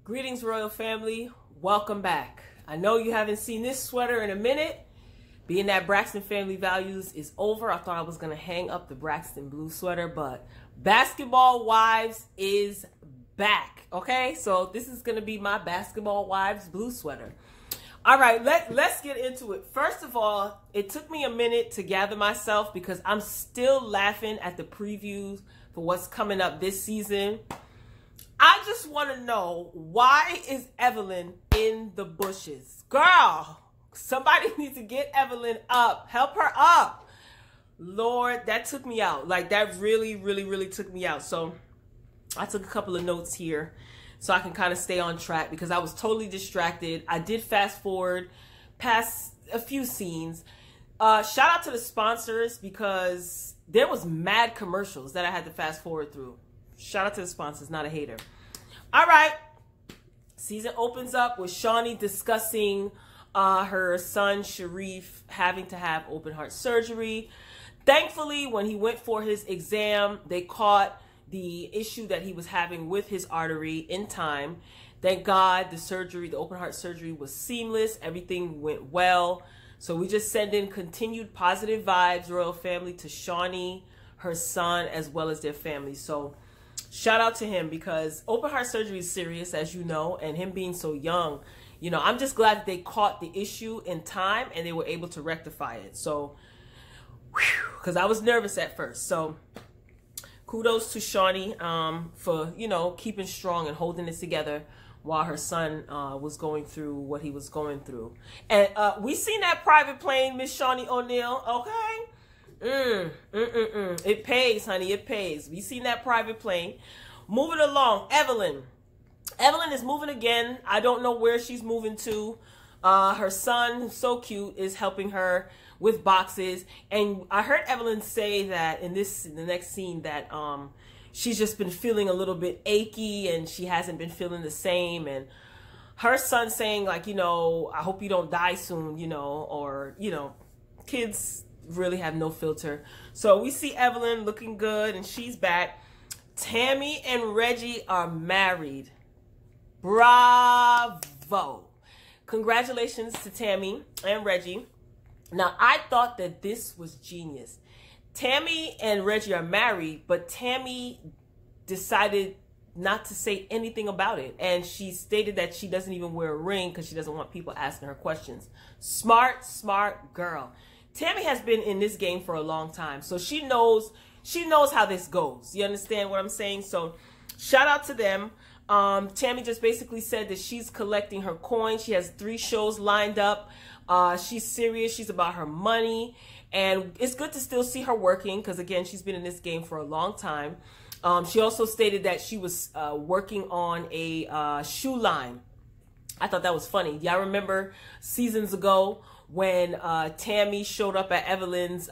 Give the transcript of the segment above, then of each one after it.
Greetings, royal family. Welcome back. I know you haven't seen this sweater in a minute. Being that Braxton Family Values is over, I thought I was going to hang up the Braxton blue sweater, but Basketball Wives is back. Okay, so this is going to be my Basketball Wives blue sweater. All right, let's get into it. First of all, it took me a minute to gather myself because I'm still laughing at the previews for what's coming up this season. I just want to know, why is Evelyn in the bushes? Girl, somebody needs to get Evelyn up. Help her up. Lord, that took me out. Like, that really took me out. So I took a couple of notes here so I can kind of stay on track because I was totally distracted. I did fast forward past a few scenes. Shout out to the sponsors because there was mad commercials that I had to fast forward through. Shout out to the sponsors, not a hater. All right. Season opens up with Shaunie discussing her son, Shareef, having to have open heart surgery. Thankfully, when he went for his exam, they caught the issue that he was having with his artery in time. Thank God the surgery, the open heart surgery, was seamless. Everything went well. So we just send in continued positive vibes, royal family, to Shaunie, her son, as well as their family. So shout out to him because open heart surgery is serious, as you know, and him being so young, you know, I'm just glad that they caught the issue in time and they were able to rectify it. So, because I was nervous at first. So kudos to Shaunie for, you know, keeping strong and holding it together while her son was going through what he was going through. And we seen that private plane, Miss Shaunie O'Neal, okay? It pays, honey, it pays. We seen that private plane. Moving along, Evelyn is moving again. I don't know where she's moving to. Her son, who's so cute, is helping her with boxes. And I heard Evelyn say that in the next scene that she's just been feeling a little bit achy and she hasn't been feeling the same. And her son saying, like, you know, I hope you don't die soon, you know, or, you know, kids really have no filter. So we see Evelyn looking good and she's back. Tami and Reggie are married. Bravo. Congratulations to Tami and Reggie. Now, I thought that this was genius. Tami and Reggie are married, but Tami decided not to say anything about it. And she stated that she doesn't even wear a ring because she doesn't want people asking her questions. Smart girl. Tami has been in this game for a long time, so she knows how this goes. You understand what I'm saying? So shout out to them. Tami just basically said that she's collecting her coins. She has 3 shows lined up. She's serious. She's about her money. And it's good to still see her working because, again, she's been in this game for a long time. She also stated that she was working on a shoe line. I thought that was funny. Y'all remember seasons ago when Tami showed up at Evelyn's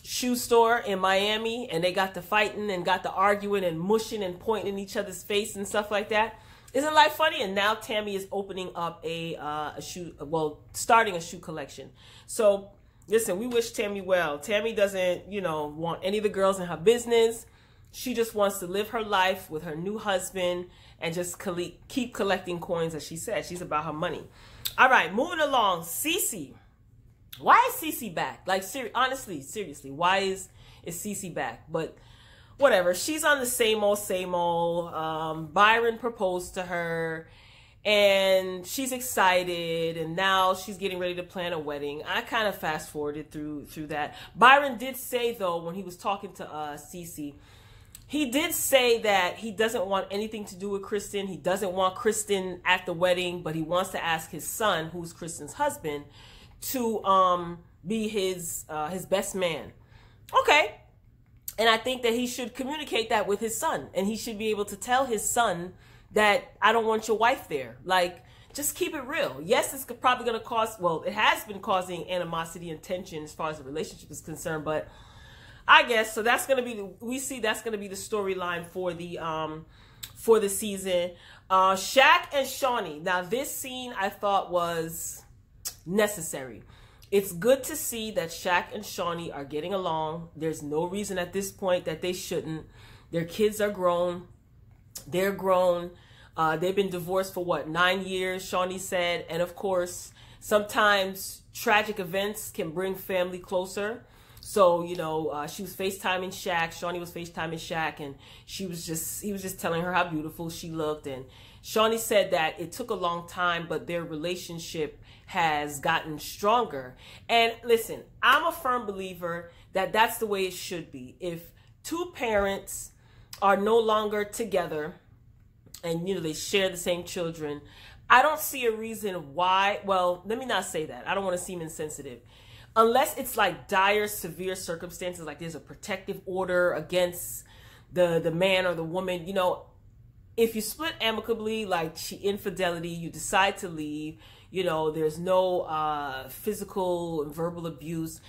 shoe store in Miami and they got to fighting and got to arguing and mushing and pointing in each other's face and stuff like that. Isn't life funny? And now Tami is opening up starting a shoe collection. So listen, we wish Tami well. Tami doesn't, you know, want any of the girls in her business. She just wants to live her life with her new husband and just keep collecting coins, as she said. She's about her money. All right, moving along. Cece. Why is Cece back? Like, honestly, seriously, why is Cece back? But whatever. She's on the same old. Byron proposed to her and she's excited, and now she's getting ready to plan a wedding. I kind of fast forwarded through that. Byron did say, though, when he was talking to Cece, he did say that he doesn't want anything to do with Kristen. He doesn't want Kristen at the wedding, but he wants to ask his son, who's Kristen's husband, to be his best man. Okay. And I think that he should communicate that with his son. And he should be able to tell his son that I don't want your wife there. Like, just keep it real. Yes, it's probably going to cause, well, it has been causing animosity and tension as far as the relationship is concerned, but I guess, so that's going to be, we see that's going to be the storyline for the season. Shaq and Shaunie. Now, this scene I thought was necessary. It's good to see that Shaq and Shaunie are getting along. There's no reason at this point that they shouldn't. Their kids are grown. They're grown. They've been divorced for what, 9 years, Shaunie said. And of course, sometimes tragic events can bring family closer. So, you know, she was FaceTiming Shaq. Shaunie was FaceTiming Shaq, and he was just telling her how beautiful she looked. And Shaunie said that it took a long time, but their relationship has gotten stronger. And listen, I'm a firm believer that that's the way it should be. If two parents are no longer together and, you know, they share the same children, I don't see a reason why. Well, let me not say that. I don't want to seem insensitive. Unless it's like dire, severe circumstances, like there's a protective order against the man or the woman, you know, if you split amicably, like infidelity, you decide to leave, you know, there's no physical and verbal abuse.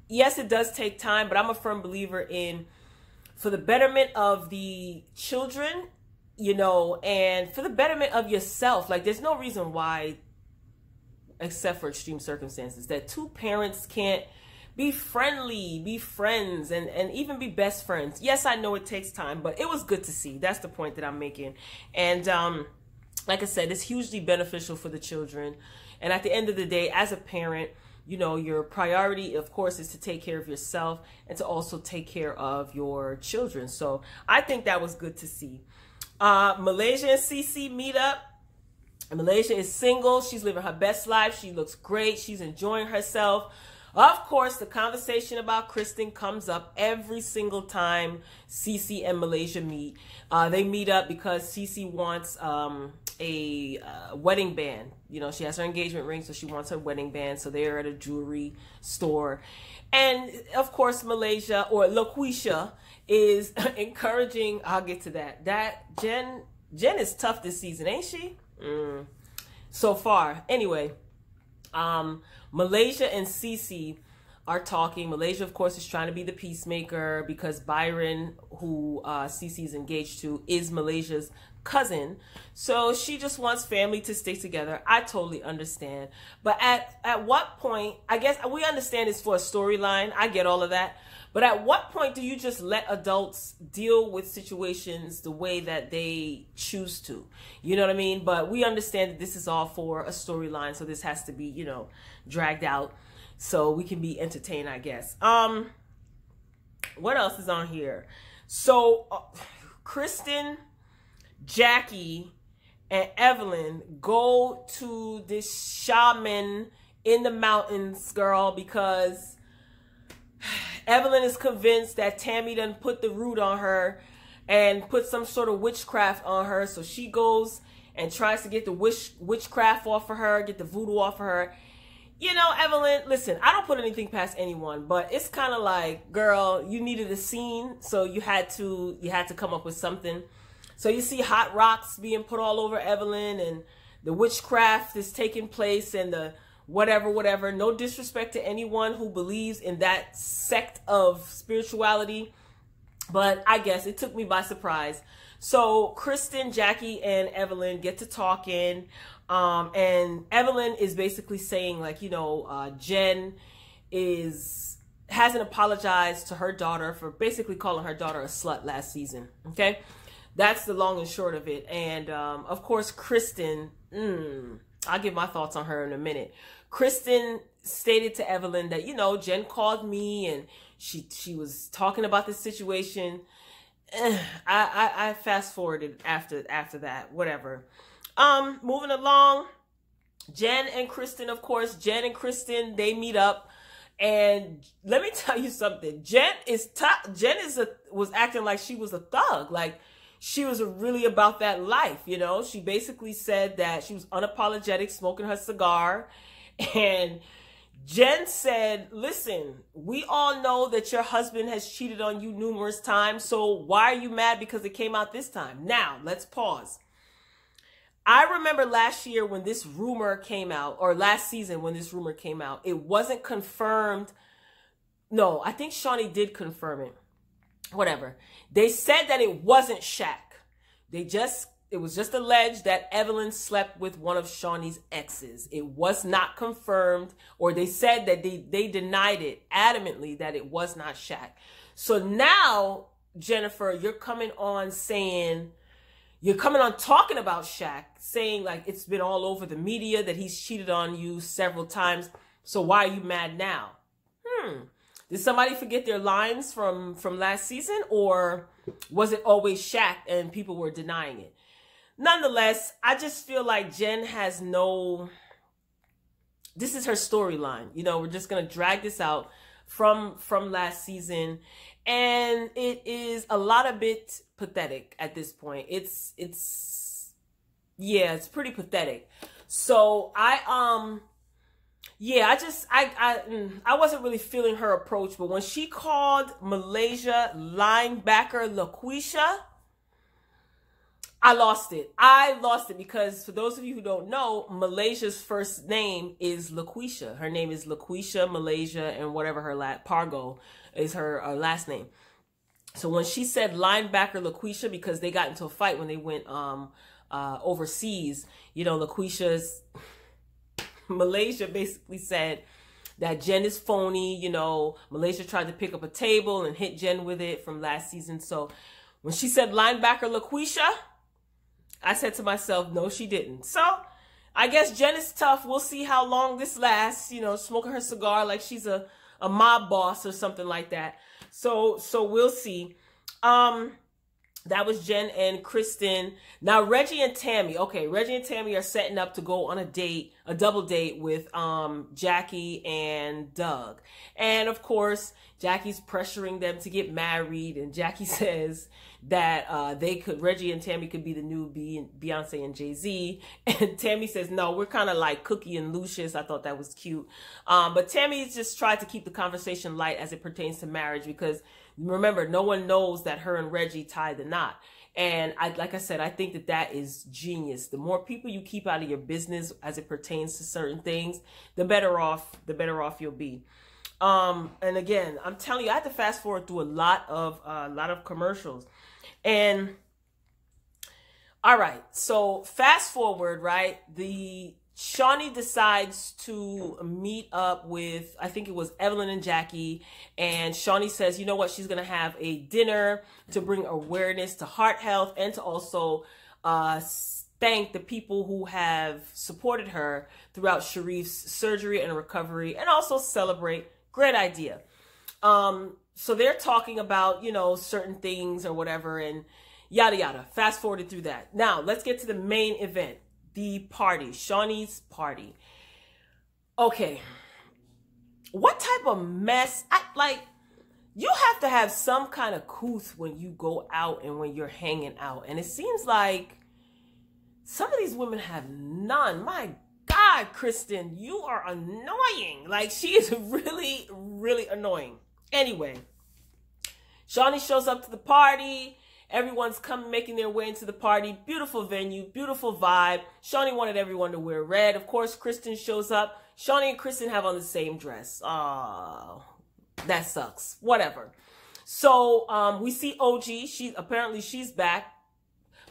Yes, it does take time, but I'm a firm believer in, for the betterment of the children, you know, and for the betterment of yourself, like there's no reason why, except for extreme circumstances, that two parents can't be friendly, be friends, and even be best friends. Yes, I know it takes time, but it was good to see. That's the point that I'm making. And like I said, it's hugely beneficial for the children. And at the end of the day, as a parent, you know, your priority, of course, is to take care of yourself and to also take care of your children. So I think that was good to see. Malaysia and Cece meet up. Malaysia is single. She's living her best life. She looks great. She's enjoying herself. Of course, the conversation about Kristen comes up every single time Cece and Malaysia meet. They meet up because Cece wants a wedding band. You know, she has her engagement ring, so she wants her wedding band. So they're at a jewelry store. And, of course, Malaysia, or LaQuisha, is encouraging, I'll get to that. Jen is tough this season, ain't she? So far. Anyway, Malaysia and Cece are talking. Malaysia, of course, is trying to be the peacemaker because Byron, who Cece is engaged to, is Malaysia's cousin. So she just wants family to stay together. I totally understand. But at what point, I guess we understand it's for a storyline. I get all of that. But at what point do you just let adults deal with situations the way that they choose to? You know what I mean? But we understand that this is all for a storyline, so this has to be, you know, dragged out so we can be entertained, I guess. What else is on here? So Kristen, Jackie, and Evelyn go to this shaman in the mountains, girl, because Evelyn is convinced that Tami done put the root on her and put some sort of witchcraft on her. So she goes and tries to get the witchcraft off of her, get the voodoo off of her. You know, Evelyn, listen, I don't put anything past anyone, but it's kind of like, girl, you needed a scene, so you had to come up with something. So you see hot rocks being put all over Evelyn, and the witchcraft is taking place, and the whatever. No disrespect to anyone who believes in that sect of spirituality, but I guess it took me by surprise. So Kristen, Jackie, and Evelyn get to talking, and Evelyn is basically saying, like, you know, Jen hasn't apologized to her daughter for basically calling her daughter a slut last season. Okay, that's the long and short of it. And of course, Kristen, I'll give my thoughts on her in a minute. Kristen stated to Evelyn that, you know, Jen called me and she was talking about this situation. I fast forwarded after that, whatever. Moving along, Jen and Kristen, of course, they meet up, and let me tell you something. Jen was acting like she was a thug, like she was really about that life, you know. She basically said that she was unapologetic, smoking her cigar. And Jen said, listen, we all know that your husband has cheated on you numerous times, so why are you mad because it came out this time? Now, let's pause. I remember last year when this rumor came out, or last season when this rumor came out, it wasn't confirmed. No, I think Shaunie did confirm it. Whatever. They said that it wasn't Shaq. It was just alleged that Evelyn slept with one of Shaunie's exes. It was not confirmed, or they said that they denied it adamantly that it was not Shaq. So now, Jennifer, you're coming on saying, you're coming on talking about Shaq, saying like it's been all over the media that he's cheated on you several times. So why are you mad now? Did somebody forget their lines from last season, or was it always Shaq and people were denying it? Nonetheless, I just feel like Jen has no, this is her storyline. You know, we're just going to drag this out from last season. And it is a lot of bit pathetic at this point. It's pretty pathetic. So I wasn't really feeling her approach, but when she called Malaysia linebacker LaQuisha, I lost it. I lost it because for those of you who don't know, Malaysia's first name is LaQuisha. Her name is LaQuisha Malaysia, and whatever her Pargo is her last name. So when she said linebacker LaQuisha, because they got into a fight when they went overseas, you know, LaQuisha's Malaysia basically said that Jen is phony. You know, Malaysia tried to pick up a table and hit Jen with it from last season. So when she said linebacker LaQuisha, I said to myself, no, she didn't. So I guess Jen is tough. We'll see how long this lasts, you know, smoking her cigar like she's a mob boss or something like that. So we'll see. That was Jen and Kristen. Now Reggie and Tami. Okay, Reggie and Tami are setting up to go on a date, a double date with Jackie and Doug. And of course, Jackie's pressuring them to get married, and Jackie says that Reggie and Tami could be the new Beyonce and Jay-Z. And Tami says, no, we're kind of like Cookie and Lucius. I thought that was cute. But Tami just tried to keep the conversation light as it pertains to marriage, because remember, no one knows that her and Reggie tied the knot. And like I said, I think that is genius. The more people you keep out of your business as it pertains to certain things, the better off you'll be. And again, I'm telling you, I had to fast forward through a lot of commercials. And all right, so fast forward, right? Shaunie decides to meet up with, I think it was Evelyn and Jackie, and Shaunie says, you know what, she's going to have a dinner to bring awareness to heart health and to also thank the people who have supported her throughout Shareef's surgery and recovery, and also celebrate. Great idea. So they're talking about, you know, certain things or whatever, and yada yada. Fast forwarded through that. Now let's get to the main event. The party, Shaunie's party. Okay, what type of mess? You have to have some kind of couth when you go out and when you're hanging out. And it seems like some of these women have none. My God, Kristen, you are annoying. Like, she is really, really annoying. Anyway, Shaunie shows up to the party. Everyone's making their way into the party. Beautiful venue, beautiful vibe. Shaunie wanted everyone to wear red. Of course, Kristen shows up. Shaunie and Kristen have on the same dress. Oh, that sucks. Whatever. So we see OG. Apparently she's back.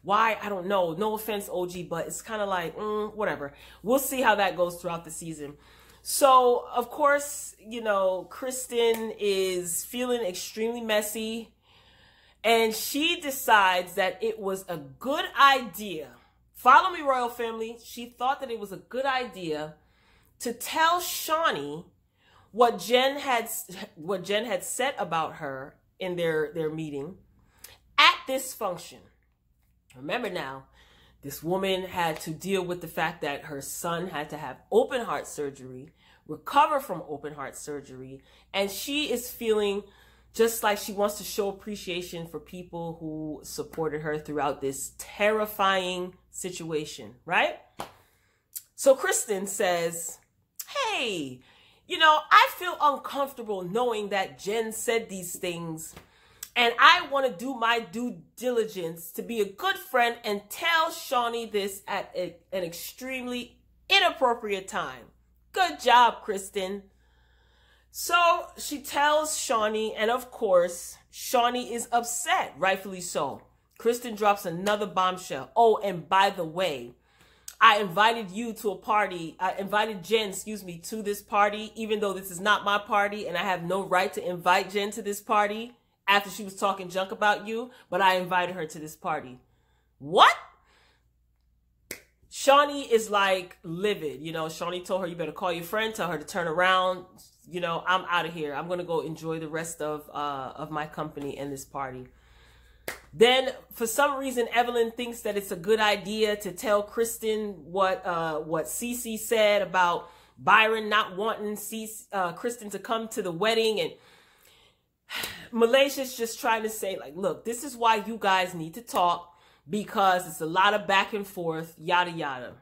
Why? I don't know. No offense, OG, but it's kind of like, whatever. We'll see how that goes throughout the season. So, of course, you know, Kristen is feeling extremely messy. And she decides that it was a good idea. Follow me, royal family. She thought that it was a good idea to tell Shaunie what Jen had said about her in their meeting at this function. Remember now, this woman had to deal with the fact that her son had to have open heart surgery, recover from open heart surgery, and she is feeling just like she wants to show appreciation for people who supported her throughout this terrifying situation, right? So Kristen says, hey, you know, I feel uncomfortable knowing that Jen said these things, and I want to do my due diligence to be a good friend and tell Shaunie this at an extremely inappropriate time. Good job, Kristen. So she tells Shaunie, and of course, Shaunie is upset, rightfully so. Kristen drops another bombshell. Oh, and by the way, I invited you to a party. I invited Jen, to this party, even though this is not my party, and I have no right to invite Jen to this party after she was talking junk about you, but I invited her to this party. What? Shaunie is like livid. You know, Shaunie told her, you better call your friend, tell her to turn around. You know, I'm out of here. I'm going to go enjoy the rest of my company and this party. Then, for some reason, Evelyn thinks that it's a good idea to tell Kristen what Cece said about Byron not wanting Kristen to come to the wedding. And Malaysia's just trying to say, like, look, this is why you guys need to talk, because it's a lot of back and forth, yada, yada.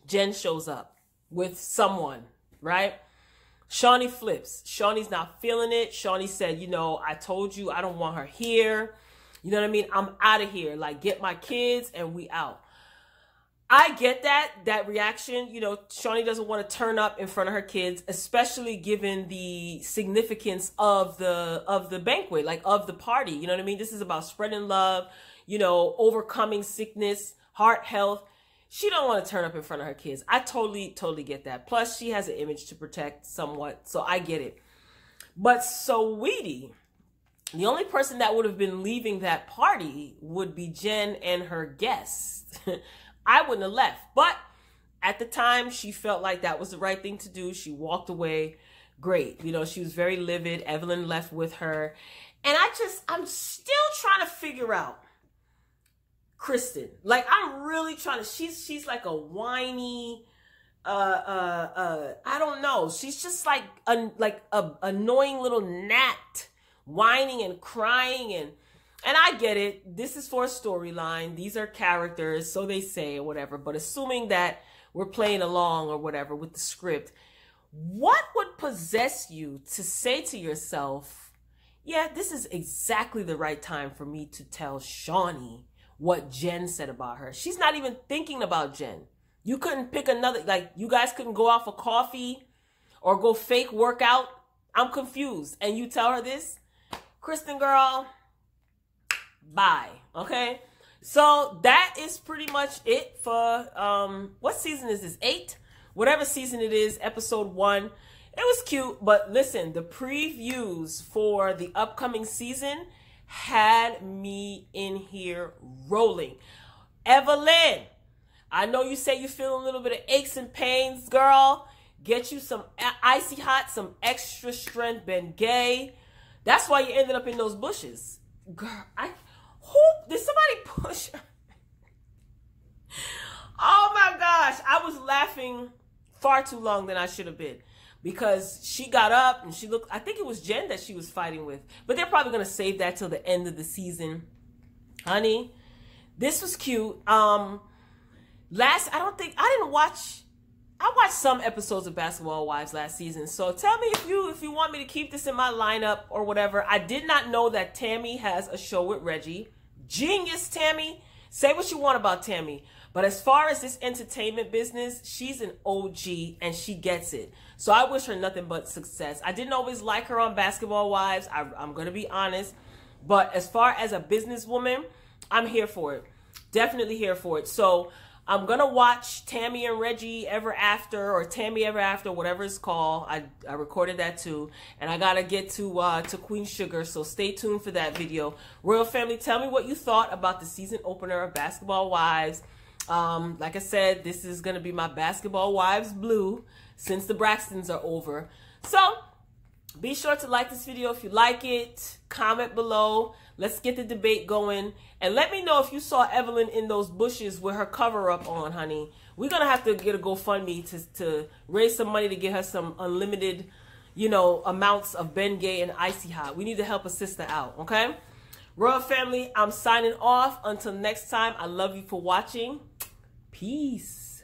Jen shows up with someone, right? Shaunie flips. Shaunie's not feeling it. Shaunie said, you know, I told you I don't want her here. You know what I mean? I'm out of here. Like, get my kids and we out. I get that reaction. You know, Shaunie doesn't want to turn up in front of her kids, especially given the significance of the banquet, like of the party. You know what I mean? This is about spreading love, you know, overcoming sickness, heart health. She don't want to turn up in front of her kids. I totally get that. Plus, she has an image to protect somewhat, so I get it. But sweetie, the only person that would have been leaving that party would be Jen and her guests. I wouldn't have left. But at the time, she felt like that was the right thing to do. She walked away. Great. You know, she was very livid. Evelyn left with her. And I'm still trying to figure out Kristen. Like, I'm really trying to, she's like a whiny, I don't know. She's just like a annoying little gnat, whining and crying, and I get it. This is for a storyline. These are characters, so they say, or whatever. But assuming that we're playing along or whatever with the script, what would possess you to say to yourself, yeah, this is exactly the right time for me to tell Shaunie what Jen said about her? She's not even thinking about Jen. You couldn't pick another, like, you guys couldn't go out for coffee or go fake workout. I'm confused. And you tell her this? Kristen, girl, bye. Okay? So that is pretty much it for, what season is this? 8? Whatever season it is, episode 1. It was cute, but listen, the previews for the upcoming season had me in here rolling. Evelyn, I know you say you feel a little bit of aches and pains, girl. Get you some icy hot, some extra strength Bengay. That's why you ended up in those bushes. Girl, did somebody push? Oh my gosh, I was laughing far too long than I should have been. Because she got up and she looked, I think it was Jen that she was fighting with. But they're probably going to save that till the end of the season. Honey, this was cute. I watched some episodes of Basketball Wives last season. So tell me if you want me to keep this in my lineup or whatever. I did not know that Tami has a show with Reggie. Genius, Tami. Say what you want about Tami. But as far as this entertainment business, she's an OG and she gets it. So I wish her nothing but success. I didn't always like her on Basketball Wives. I'm going to be honest. But as far as a businesswoman, I'm here for it. Definitely here for it. So I'm going to watch Tami and Reggie Ever After, or Tami Ever After, whatever it's called. I recorded that too. And I got to get to Queen Sugar. So stay tuned for that video. Royal Family, tell me what you thought about the season opener of Basketball Wives. Like I said, this is going to be my Basketball Wives Blue since the Braxtons are over. So be sure to like this video if you like it. Comment below. Let's get the debate going. And let me know if you saw Evelyn in those bushes with her cover-up on, honey. We're going to have to get a GoFundMe to raise some money to get her some unlimited, you know, amounts of Bengay and Icy Hot. We need to help a sister out, okay? Royal Family, I'm signing off. Until next time, I love you for watching. Peace.